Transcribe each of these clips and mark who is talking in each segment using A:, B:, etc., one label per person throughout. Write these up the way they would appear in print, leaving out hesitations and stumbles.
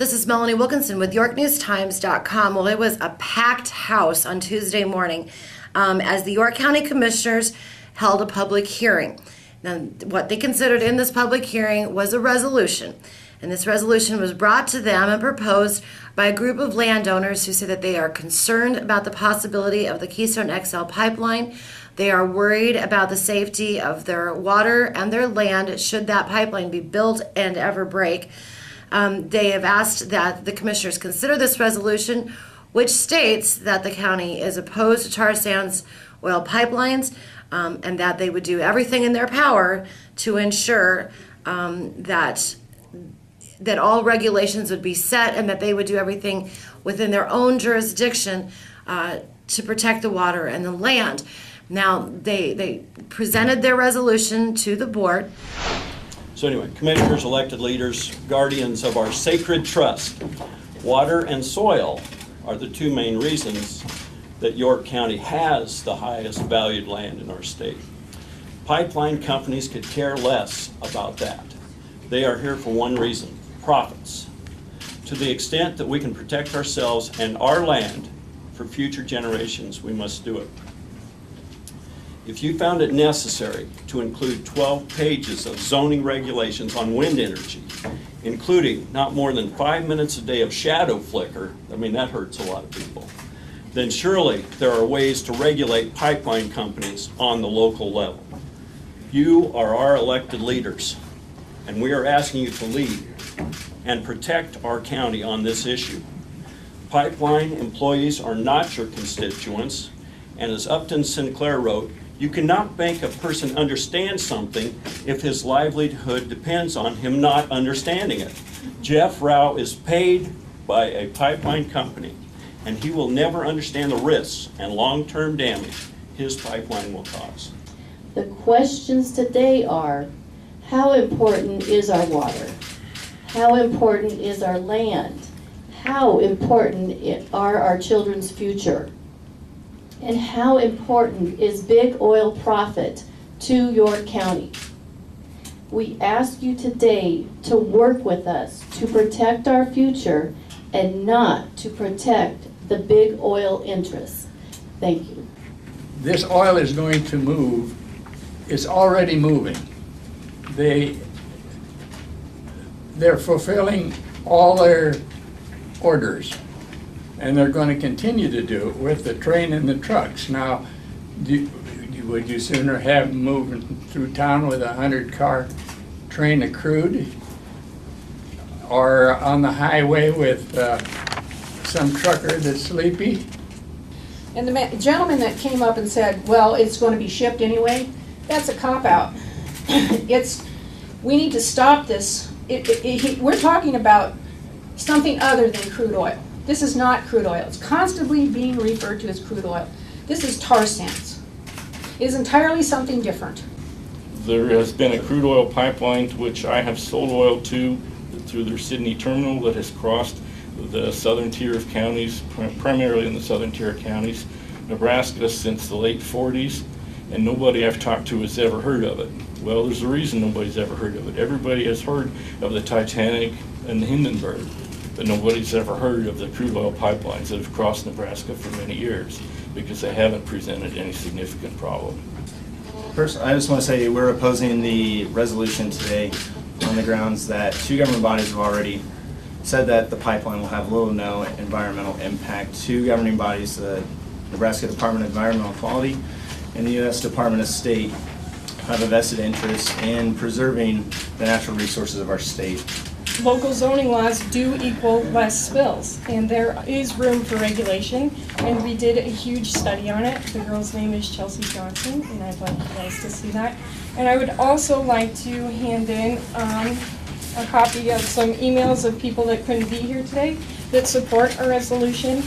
A: This is Melanie Wilkinson with YorkNewsTimes.com. Well, it was a packed house on Tuesday morning as the York County Commissioners held a public hearing. Now, what they considered in this public hearing was a resolution. And this resolution was brought to them and proposed by a group of landowners who say that they are concerned about the possibility of the Keystone XL pipeline. They are worried about the safety of their water and their land should that pipeline be built and ever break. They have asked that the commissioners consider this resolution, which states that the county is opposed to tar sands oil pipelines, and that they would do everything in their power to ensure that all regulations would be set, and that they would do everything within their own jurisdiction to protect the water and the land. Now, they presented their resolution to the board.
B: So anyway, commissioners, elected leaders, guardians of our sacred trust, water and soil are the two main reasons that York County has the highest valued land in our state. Pipeline companies could care less about that. They are here for one reason: profits. To the extent that we can protect ourselves and our land for future generations, we must do it. If you found it necessary to include 12 pages of zoning regulations on wind energy, including not more than 5 minutes a day of shadow flicker, I mean, that hurts a lot of people, then surely there are ways to regulate pipeline companies on the local level. You are our elected leaders, and we are asking you to lead and protect our county on this issue. Pipeline employees are not your constituents, and as Upton Sinclair wrote, you cannot make a person understand something if his livelihood depends on him not understanding it. Jeff Rao is paid by a pipeline company, and he will never understand the risks and long-term damage his pipeline will cause.
C: The questions today are, how important is our water? How important is our land? How important are our children's future? And how important is big oil profit to York County? We ask you today to work with us to protect our future and not to protect the big oil interests. Thank you.
D: This oil is going to move. It's already moving. They're fulfilling all their orders, and they're going to continue to do it with the train and the trucks. Now, would you sooner have them moving through town with a 100-car train of crude, or on the highway with some trucker that's sleepy?
E: And the gentleman that came up and said, well, it's going to be shipped anyway, that's a cop-out. We need to stop this. We're talking about something other than crude oil. This is not crude oil. It's constantly being referred to as crude oil. This is tar sands. It is entirely something different.
F: There has been a crude oil pipeline to which I have sold oil to through their Sydney terminal that has crossed the southern tier of counties, primarily in the southern tier of counties, Nebraska, since the late 40s, and nobody I've talked to has ever heard of it. Well, there's a reason nobody's ever heard of it. Everybody has heard of the Titanic and the Hindenburg, but nobody's ever heard of the crude oil pipelines that have crossed Nebraska for many years because they haven't presented any significant problem.
G: First, I just want to say we're opposing the resolution today on the grounds that two government bodies have already said that the pipeline will have little or no environmental impact. Two governing bodies, the Nebraska Department of Environmental Quality and the U.S. Department of State, have a vested interest in preserving the natural resources of our state.
H: Local zoning laws do equal less spills, and there is room for regulation, and we did a huge study on it. The girl's name is Chelsea Johnson, and I'd like you guys to see that. And I would also like to hand in a copy of some emails of people that couldn't be here today that support our resolution.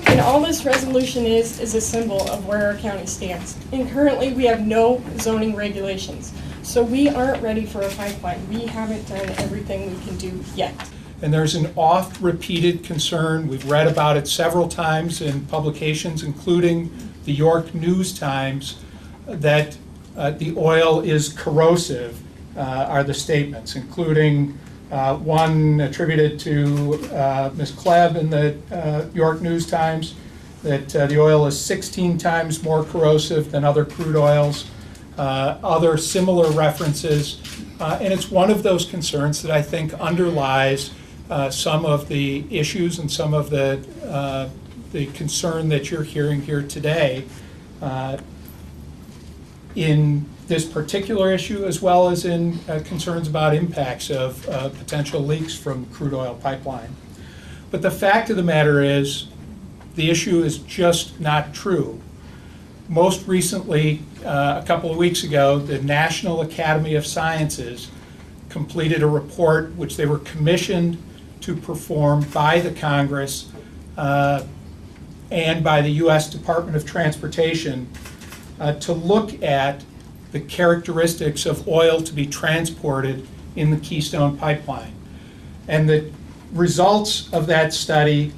H: And all this resolution is a symbol of where our county stands. And currently we have no zoning regulations. So we aren't ready for a pipeline. We haven't done everything we can do yet.
I: And there's an oft-repeated concern, we've read about it several times in publications, including the York News Times, that the oil is corrosive, are the statements, including One attributed to Ms. Klebb in the York News Times, that the oil is 16 times more corrosive than other crude oils, other similar references. And it's one of those concerns that I think underlies some of the issues and some of the concern that you're hearing here today in this particular issue, as well as in concerns about impacts of potential leaks from crude oil pipeline. But the fact of the matter is, the issue is just not true. Most recently, a couple of weeks ago, the National Academy of Sciences completed a report which they were commissioned to perform by the Congress and by the U.S. Department of Transportation to look at the characteristics of oil to be transported in the Keystone pipeline. And the results of that study,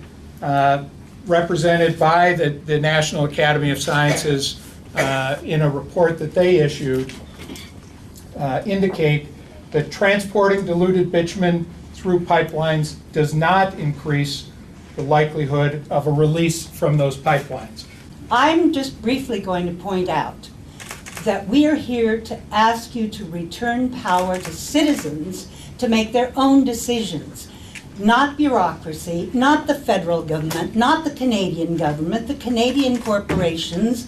I: represented by the National Academy of Sciences in a report that they issued, indicate that transporting diluted bitumen through pipelines does not increase the likelihood of a release from those pipelines.
J: I'm just briefly going to point out that we are here to ask you to return power to citizens to make their own decisions. Not bureaucracy, not the federal government, not the Canadian government, the Canadian corporations,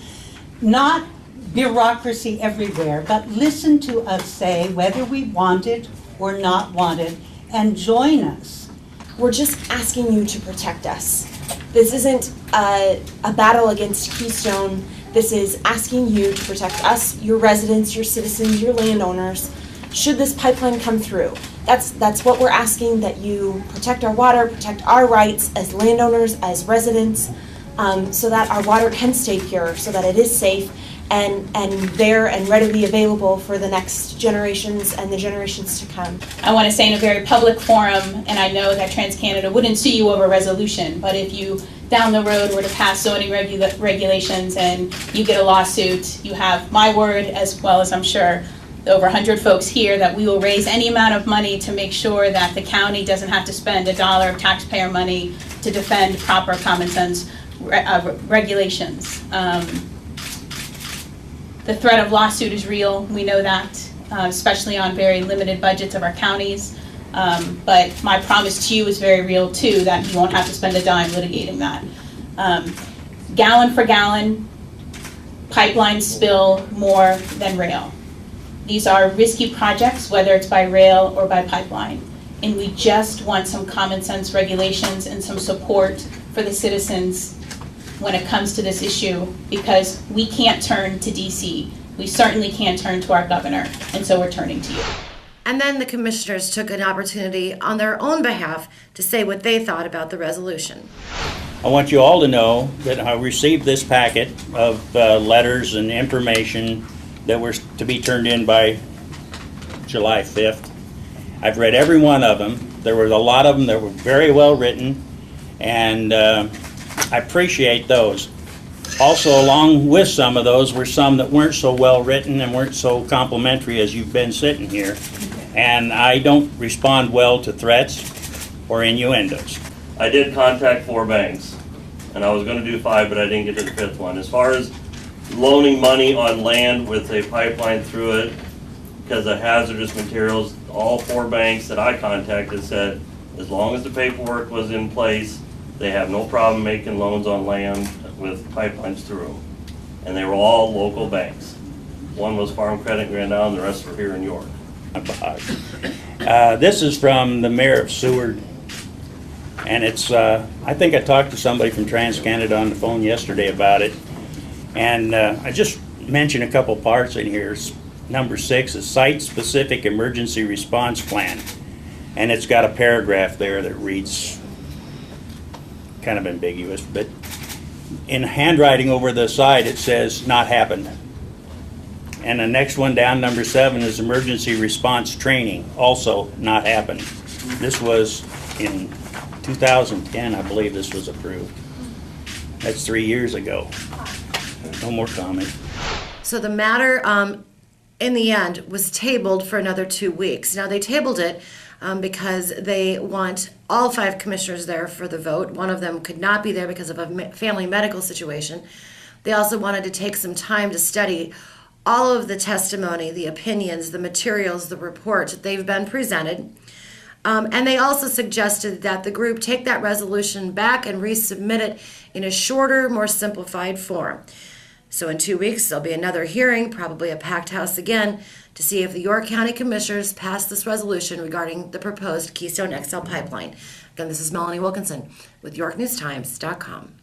J: not bureaucracy everywhere, but listen to us say whether we want it or not want it, and join us.
K: We're just asking you to protect us. This isn't a battle against Keystone. This is asking you to protect us, your residents, your citizens, your landowners, should this pipeline come through. That's what we're asking, that you protect our water, protect our rights as landowners, as residents, so that our water can stay pure, so that it is safe and there and readily available for the next generations and the generations to come.
L: I want to say in a very public forum, and I know that TransCanada wouldn't sue you over a resolution, but if you down the road were to pass zoning regulations and you get a lawsuit, you have my word, as well as I'm sure the over 100 folks here, that we will raise any amount of money to make sure that the county doesn't have to spend $1 of taxpayer money to defend proper common sense regulations. The threat of lawsuit is real, we know that, especially on very limited budgets of our counties. But my promise to you is very real too, that you won't have to spend a dime litigating that. Gallon for gallon, pipelines spill more than rail. These are risky projects, whether it's by rail or by pipeline. And we just want some common sense regulations and some support for the citizens when it comes to this issue, because we can't turn to DC. We certainly can't turn to our governor, and so we're turning to you.
A: And then the commissioners took an opportunity on their own behalf to say what they thought about the resolution.
M: I want you all to know that I received this packet of letters and information that were to be turned in by July 5th. I've read every one of them. There were a lot of them that were very well written, and I appreciate those. Also, along with some of those were some that weren't so well written and weren't so complimentary as you've been sitting here. And I don't respond well to threats or innuendos.
N: I did contact 4 banks, and I was going to do 5, but I didn't get to the 5th one. As far as loaning money on land with a pipeline through it because of hazardous materials, all 4 banks that I contacted said as long as the paperwork was in place, they have no problem making loans on land with pipelines through them. And they were all local banks. One was Farm Credit in Grand Island, the rest were here in York.
M: This is from the mayor of Seward, and it's, I think I talked to somebody from TransCanada on the phone yesterday about it, and I just mentioned a couple parts in here. Number 6 is Site-Specific Emergency Response Plan, and it's got a paragraph there that reads kind of ambiguous, but in handwriting over the side it says not happened. And the next one down, number 7, is emergency response training, also not happened. This was in 2010, I believe this was approved. That's 3 years ago. No more comment.
A: So the matter, in the end, was tabled for another 2 weeks. Now, they tabled it because they want all 5 commissioners there for the vote. One of them could not be there because of a family medical situation. They also wanted to take some time to study all of the testimony, the opinions, the materials, the reports that they've been presented. And they also suggested that the group take that resolution back and resubmit it in a shorter, more simplified form. So in 2 weeks, there'll be another hearing, probably a packed house again, to see if the York County Commissioners pass this resolution regarding the proposed Keystone XL pipeline. Again, this is Melanie Wilkinson with YorkNewsTimes.com.